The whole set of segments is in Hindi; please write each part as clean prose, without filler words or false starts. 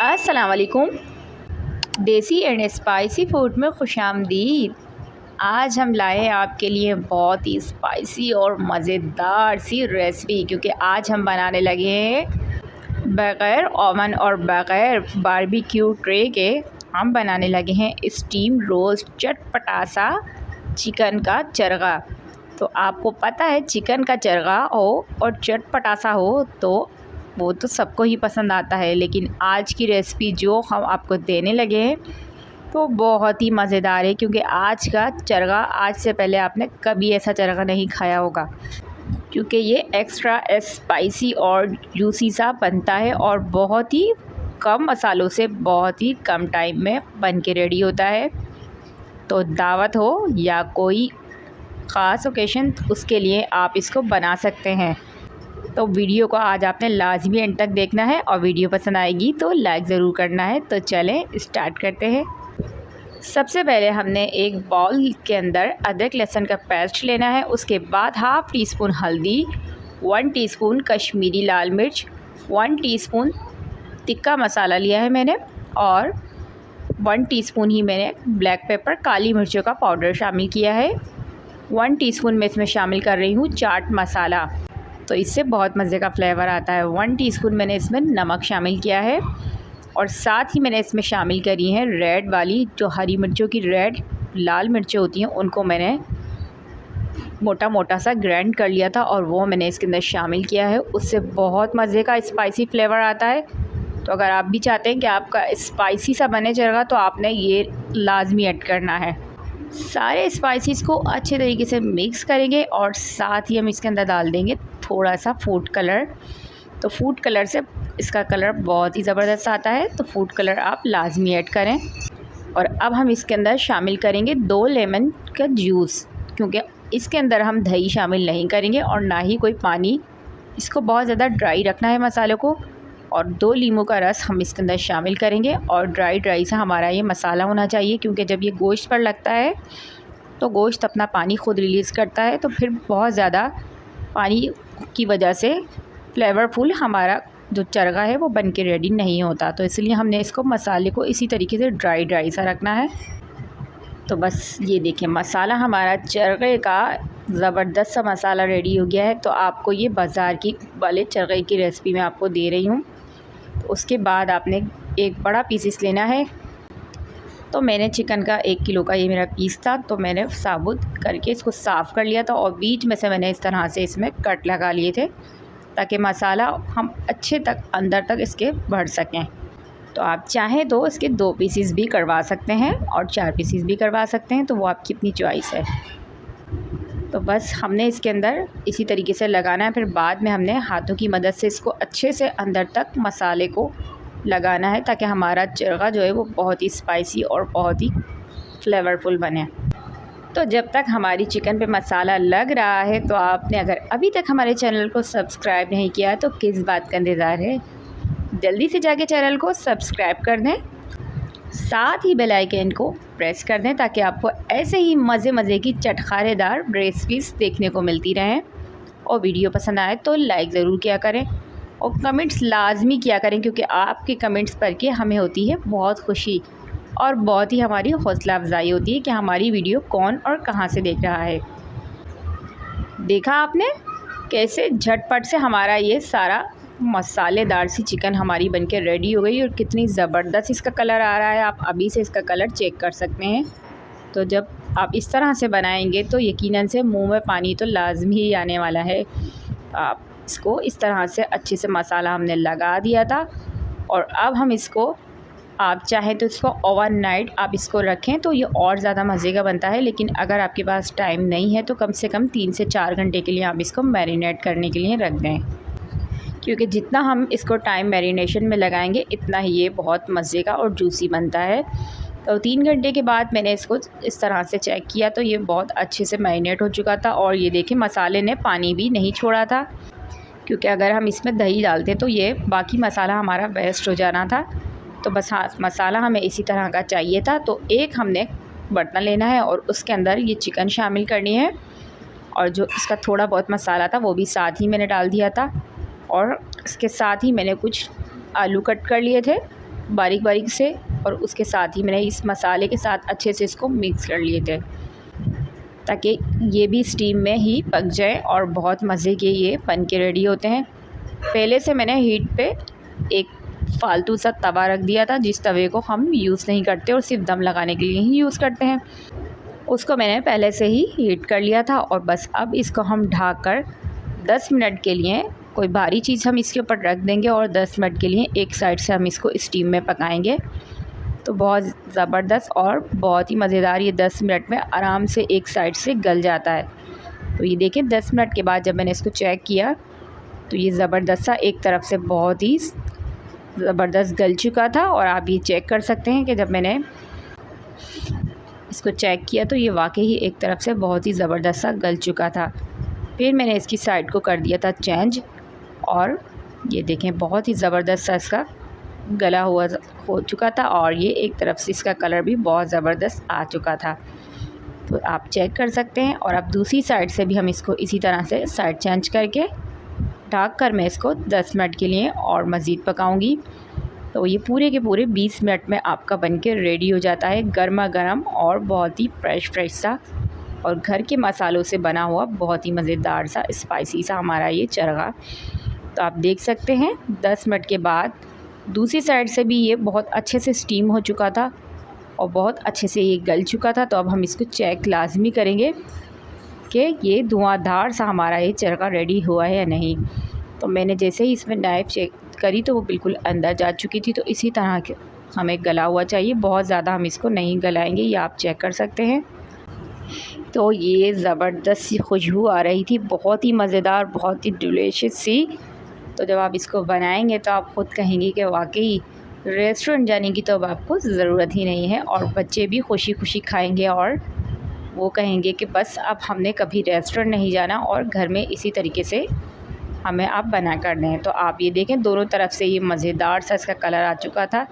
अस्सलाम वालेकुम। देसी एंड स्पाइसी फूड में खुशामदीद। आज हम लाए हैं आपके लिए बहुत ही स्पाइसी और मज़ेदार सी रेसिपी, क्योंकि आज हम बनाने लगे हैं बग़ैर ओवन और बग़ैर बारबेक्यू ट्रे के हम बनाने लगे हैं स्टीम रोस्ट चटपटा सा चिकन का चरगा। तो आपको पता है चिकन का चरगा हो और चटपटा सा हो तो वो तो सबको ही पसंद आता है, लेकिन आज की रेसिपी जो हम आपको देने लगे हैं तो बहुत ही मज़ेदार है, क्योंकि आज का चरगा आज से पहले आपने कभी ऐसा चरगा नहीं खाया होगा, क्योंकि ये एक्स्ट्रा स्पाइसी और जूसी सा बनता है और बहुत ही कम मसालों से बहुत ही कम टाइम में बन के रेडी होता है। तो दावत हो या कोई ख़ास ओकेशन, उसके लिए आप इसको बना सकते हैं। तो वीडियो को आज आपने लाजमी एंड तक देखना है और वीडियो पसंद आएगी तो लाइक ज़रूर करना है। तो चलें स्टार्ट करते हैं। सबसे पहले हमने एक बाउल के अंदर अदरक लहसुन का पेस्ट लेना है। उसके बाद हाफ़ टी स्पून हल्दी, 1 टीस्पून कश्मीरी लाल मिर्च, 1 टीस्पून तिक्का मसाला लिया है मैंने, और 1 टीस्पून ही मैंने ब्लैक पेपर काली मिर्चों का पाउडर शामिल किया है। 1 टीस्पून मैं इसमें शामिल कर रही हूँ चाट मसाला, तो इससे बहुत मज़े का फ्लेवर आता है। 1 टीस्पून मैंने इसमें नमक शामिल किया है, और साथ ही मैंने इसमें शामिल करी है रेड वाली, जो हरी मिर्चों की रेड लाल मिर्चें होती हैं, उनको मैंने मोटा मोटा सा ग्राइंड कर लिया था और वो मैंने इसके अंदर शामिल किया है। उससे बहुत मज़े का स्पाइसी फ्लेवर आता है। तो अगर आप भी चाहते हैं कि आपका स्पाइसी सा बने चरगा तो आपने ये लाजमी ऐड करना है। सारे स्पाइसेस को अच्छे तरीके से मिक्स करेंगे और साथ ही हम इसके अंदर डाल देंगे थोड़ा सा फूड कलर। तो फूड कलर से इसका कलर बहुत ही ज़बरदस्त आता है, तो फूड कलर आप लाजमी ऐड करें। और अब हम इसके अंदर शामिल करेंगे 2 लेमन का जूस, क्योंकि इसके अंदर हम दही शामिल नहीं करेंगे और ना ही कोई पानी। इसको बहुत ज़्यादा ड्राई रखना है मसाले को, और 2 लीमू का रस हम इसके अंदर शामिल करेंगे। और ड्राई सा हमारा ये मसाला होना चाहिए, क्योंकि जब ये गोश्त पर लगता है तो गोश्त अपना पानी खुद रिलीज़ करता है, तो फिर बहुत ज़्यादा पानी की वजह से फ्लेवरफुल हमारा जो चरगा है वो बन के रेडी नहीं होता। तो इसलिए हमने इसको मसाले को इसी तरीके से ड्राई सा रखना है। तो बस ये देखिए मसाला हमारा चरगे का ज़बरदस्त सा मसाला रेडी हो गया है। तो आपको ये बाज़ार की वाले चरगे की रेसिपी मैं आपको दे रही हूँ। तो उसके बाद आपने एक बड़ा पीस लेना है। तो मैंने चिकन का 1 किलो का ये मेरा पीस था, तो मैंने साबुत करके इसको साफ़ कर लिया था और बीच में से मैंने इस तरह से इसमें कट लगा लिए थे, ताकि मसाला हम अच्छे तक अंदर तक इसके भर सकें। तो आप चाहें तो इसके 2 पीसेस भी करवा सकते हैं और 4 पीसेस भी करवा सकते हैं, तो वो आपकी अपनी चॉइस है। तो बस हमने इसके अंदर इसी तरीके से लगाना है। फिर बाद में हमने हाथों की मदद से इसको अच्छे से अंदर तक मसाले को लगाना है, ताकि हमारा चरगा जो है वो बहुत ही स्पाइसी और बहुत ही फ्लेवरफुल बने। तो जब तक हमारी चिकन पे मसाला लग रहा है, तो आपने अगर अभी तक हमारे चैनल को सब्सक्राइब नहीं किया तो किस बात का इंतज़ार है, जल्दी से जाके चैनल को सब्सक्राइब कर दें, साथ ही बेल आइकन को प्रेस कर दें, ताकि आपको ऐसे ही मज़े की चटखारेदार रेसिपीज़ देखने को मिलती रहें। और वीडियो पसंद आए तो लाइक ज़रूर किया करें और कमेंट्स लाजमी किया करें, क्योंकि आपके कमेंट्स पढ़ के हमें होती है बहुत खुशी और बहुत ही हमारी हौसला अफजाई होती है कि हमारी वीडियो कौन और कहाँ से देख रहा है। देखा आपने कैसे झटपट से हमारा ये सारा मसालेदार सी चिकन हमारी बनके रेडी हो गई, और कितनी ज़बरदस्त इसका कलर आ रहा है। आप अभी से इसका कलर चेक कर सकते हैं। तो जब आप इस तरह से बनाएंगे तो यकीनन से मुंह में पानी तो लाजमी ही आने वाला है। आप इसको इस तरह से अच्छे से मसाला हमने लगा दिया था, और अब हम इसको, आप चाहें तो इसको ओवरनाइट आप इसको रखें तो ये और ज़्यादा मज़े का बनता है। लेकिन अगर आपके पास टाइम नहीं है तो कम से कम 3 से 4 घंटे के लिए आप इसको मैरिनेट करने के लिए रख दें, क्योंकि जितना हम इसको टाइम मैरिनेशन में लगाएंगे इतना ही ये बहुत मज़े का और जूसी बनता है। तो 3 घंटे के बाद मैंने इसको इस तरह से चेक किया तो ये बहुत अच्छे से मैरिनेट हो चुका था, और ये देखिए मसाले ने पानी भी नहीं छोड़ा था, क्योंकि अगर हम इसमें दही डालते तो ये बाकी मसाला हमारा वेस्ट हो जाना था। तो बस हाँ, मसाला हमें इसी तरह का चाहिए था। तो एक हमने बर्तन लेना है और उसके अंदर ये चिकन शामिल करनी है, और जो इसका थोड़ा बहुत मसाला था वो भी साथ ही मैंने डाल दिया था, और इसके साथ ही मैंने कुछ आलू कट कर लिए थे बारीक बारीक से, और उसके साथ ही मैंने इस मसाले के साथ अच्छे से इसको मिक्स कर लिए थे ताकि ये भी स्टीम में ही पक जाए और बहुत मज़े के ये बन के रेडी होते हैं। पहले से मैंने हीट पे एक फ़ालतू सा तवा रख दिया था, जिस तवे को हम यूज़ नहीं करते और सिर्फ दम लगाने के लिए ही यूज़ करते हैं। उसको मैंने पहले से ही हीट कर लिया था और बस अब इसको हम ढक कर 10 मिनट के लिए कोई भारी चीज़ हम इसके ऊपर रख देंगे और 10 मिनट के लिए एक साइड से हम इसको स्टीम में पकाएंगे। तो बहुत ज़बरदस्त और बहुत ही मज़ेदार ये 10 मिनट में आराम से एक साइड से गल जाता है। तो ये देखें 10 मिनट के बाद जब मैंने इसको चेक किया तो ये ज़बरदस्त सा एक तरफ से बहुत ही ज़बरदस्त गल चुका था। और आप ये चेक कर सकते हैं कि जब मैंने इसको चेक किया तो ये वाकई ही एक तरफ से बहुत ही ज़बरदस्त सा गल चुका था। फिर मैंने इसकी साइड को कर दिया था चेंज और ये देखें बहुत ही ज़बरदस्त सा इसका गला हुआ हो चुका था और ये एक तरफ से इसका कलर भी बहुत ज़बरदस्त आ चुका था। तो आप चेक कर सकते हैं। और अब दूसरी साइड से भी हम इसको इसी तरह से साइड चेंज करके ढक कर मैं इसको 10 मिनट के लिए और मज़ीद पकाऊंगी। तो ये पूरे के पूरे 20 मिनट में आपका बनके रेडी हो जाता है, गर्मा गर्म और बहुत ही फ्रेश सा और घर के मसालों से बना हुआ बहुत ही मज़ेदार सा स्पाइसी सा हमारा ये चरगा। तो आप देख सकते हैं 10 मिनट के बाद दूसरी साइड से भी ये बहुत अच्छे से स्टीम हो चुका था और बहुत अच्छे से ये गल चुका था। तो अब हम इसको चेक लाजमी करेंगे कि ये धुआंधार सा हमारा ये चरगा रेडी हुआ है या नहीं। तो मैंने जैसे ही इसमें नाइफ़ चेक करी तो वो बिल्कुल अंदर जा चुकी थी। तो इसी तरह के हमें गला हुआ चाहिए, बहुत ज़्यादा हम इसको नहीं गलाएंगे, ये आप चेक कर सकते हैं। तो ये ज़बरदस्त सी खुशबू आ रही थी, बहुत ही मज़ेदार, बहुत ही डिलीशियस सी। तो जब आप इसको बनाएंगे तो आप ख़ुद कहेंगे कि वाकई रेस्टोरेंट जाने की तो अब आपको ज़रूरत ही नहीं है। और बच्चे भी खुशी खुशी खाएंगे और वो कहेंगे कि बस अब हमने कभी रेस्टोरेंट नहीं जाना और घर में इसी तरीके से हमें आप बना कर दें। तो आप ये देखें दोनों तरफ से ये मज़ेदार सा इसका कलर आ चुका था,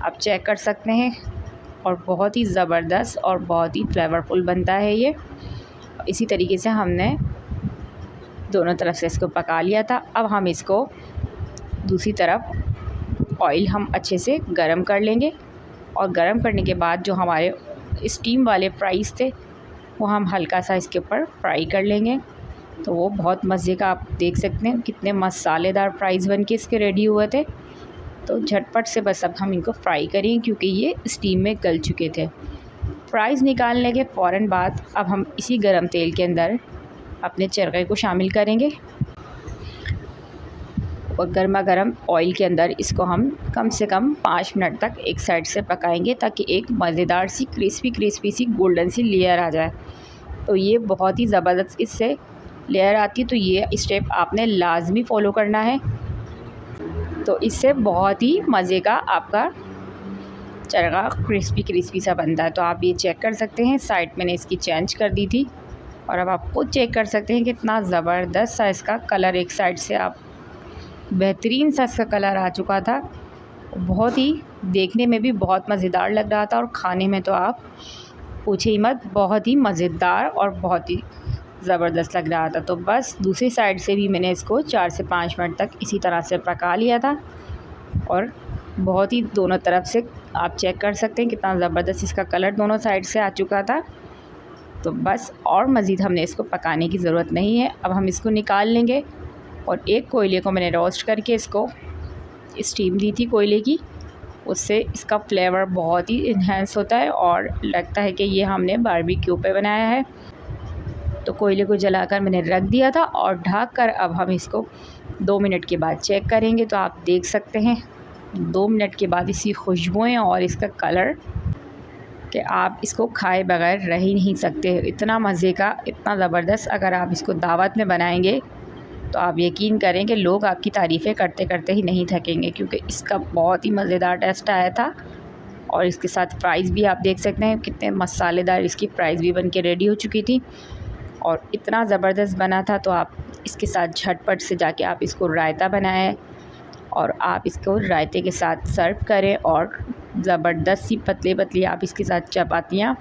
आप चेक कर सकते हैं। और बहुत ही ज़बरदस्त और बहुत ही फ्लेवरफुल बनता है ये। इसी तरीके से हमने दोनों तरफ से इसको पका लिया था। अब हम इसको दूसरी तरफ ऑयल हम अच्छे से गरम कर लेंगे और गरम करने के बाद जो हमारे स्टीम वाले फ्राइज़ थे वो हम हल्का सा इसके ऊपर फ्राई कर लेंगे। तो वो बहुत मज़े का, आप देख सकते हैं कितने मसालेदार फ्राइज़ बन के इसके रेडी हुए थे। तो झटपट से बस अब हम इनको फ्राई करें क्योंकि ये स्टीम में गल चुके थे। फ्राइज़ निकालने के फ़ौरन बाद अब हम इसी गरम तेल के अंदर अपने चरखे को शामिल करेंगे और गर्मा गर्म ऑयल के अंदर इसको हम कम से कम 5 मिनट तक एक साइड से पकाएंगे ताकि एक मज़ेदार सी क्रिस्पी सी गोल्डन सी लेयर आ जाए। तो ये बहुत ही ज़बरदस्त इससे लेयर आती है। तो ये स्टेप आपने लाजमी फ़ॉलो करना है, तो इससे बहुत ही मज़े का आपका चरगा क्रिस्पी सा बनता है। तो आप ये चेक कर सकते हैं, साइड मैंने इसकी चेंज कर दी थी और अब आप खुद चेक कर सकते हैं कितना ज़बरदस्त सा इसका कलर, एक साइड से आप बेहतरीन सा इसका कलर आ चुका था। बहुत ही देखने में भी बहुत मज़ेदार लग रहा था और खाने में तो आप पूछे ही मत, बहुत ही मज़ेदार और बहुत ही ज़बरदस्त लग रहा था। तो बस दूसरी साइड से भी मैंने इसको 4 से 5 मिनट तक इसी तरह से पका लिया था और बहुत ही दोनों तरफ से आप चेक कर सकते हैं कितना ज़बरदस्त इसका कलर दोनों साइड से आ चुका था। तो बस और मज़ीद हमने इसको पकाने की ज़रूरत नहीं है। अब हम इसको निकाल लेंगे और एक कोयले को मैंने रोस्ट करके इसको स्टीम दी थी कोयले की, उससे इसका फ्लेवर बहुत ही इन्हेंस होता है और लगता है कि ये हमने बारबेक्यू पे बनाया है। तो कोयले को जलाकर मैंने रख दिया था और ढक कर अब हम इसको 2 मिनट के बाद चेक करेंगे। तो आप देख सकते हैं 2 मिनट के बाद इसकी खुशबुएँ और इसका कलर कि आप इसको खाए बगैर रह ही नहीं सकते, इतना मज़े का, इतना ज़बरदस्त। अगर आप इसको दावत में बनाएंगे तो आप यकीन करें कि लोग आपकी तारीफ़ें करते करते ही नहीं थकेंगे क्योंकि इसका बहुत ही मज़ेदार टेस्ट आया था। और इसके साथ फ्राइज़ भी आप देख सकते हैं कितने मसालेदार इसकी फ्राइज़ भी बन के रेडी हो चुकी थी और इतना ज़बरदस्त बना था। तो आप इसके साथ झटपट से जाके आप इसको रायता बनाएं और आप इसको रायते के साथ सर्व करें और ज़बरदस्त सी पतली पतली आप इसके साथ चपातियाँ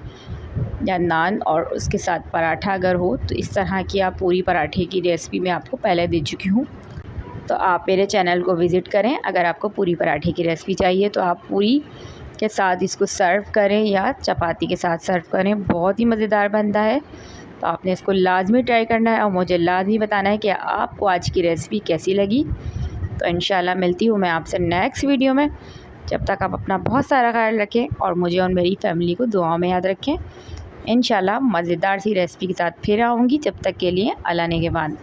या नान और उसके साथ पराठा अगर हो तो इस तरह की आप पूरी पराठे की रेसिपी मैं आपको पहले दे चुकी हूँ। तो आप मेरे चैनल को विज़िट करें। अगर आपको पूरी पराठे की रेसिपी चाहिए तो आप पूरी के साथ इसको सर्व करें या चपाती के साथ सर्व करें, बहुत ही मज़ेदार बनता है। तो आपने इसको लाजमी ट्राई करना है और मुझे लाजमी बताना है कि आपको आज की रेसिपी कैसी लगी। तो इंशाल्लाह मिलती हूँ मैं आपसे नेक्स्ट वीडियो में। जब तक आप अपना बहुत सारा ख्याल रखें और मुझे और मेरी फैमिली को दुआओं में याद रखें। इंशाल्लाह मज़ेदार सी रेसिपी के साथ फिर आऊँगी। जब तक के लिए अल्लाह ने के बाद।